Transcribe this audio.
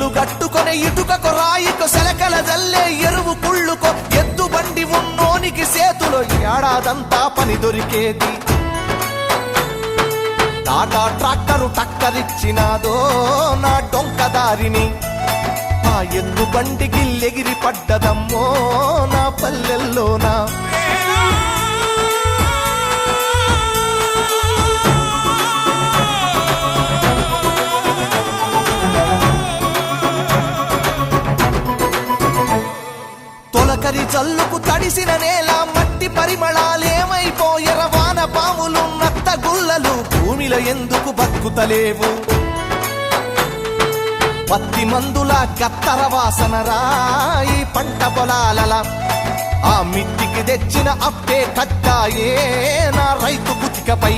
ఇల్లు గట్టుకొనే ఇటుకకు రాయికు సెలకల జల్లే ఎరువు కుళ్ళుకో ఎద్దు బండి ఉన్నోనికి సేతులో ఏడాదంతా పని దొరికేది టాటా ట్రాక్టరు టక్కరిచ్చినాదో నా డొంకదారిని ఆ ఎద్దు బండికి ఎగిరి పడ్డదమ్మో నా పల్లెల్లోనా తొలకరి జల్లుకు తడిసిన నేల మట్టి పరిమళాలేమైపోయర వాన పాములు నత్త గుల్లలు భూమిలో ఎందుకు బతుకుతలేవు పత్తి మందుల గత్తర వాసన రాయి పంట పొలాలల ఆ మిట్టికి తెచ్చిన అప్పే కట్టాయే నా రైతు బుతికపై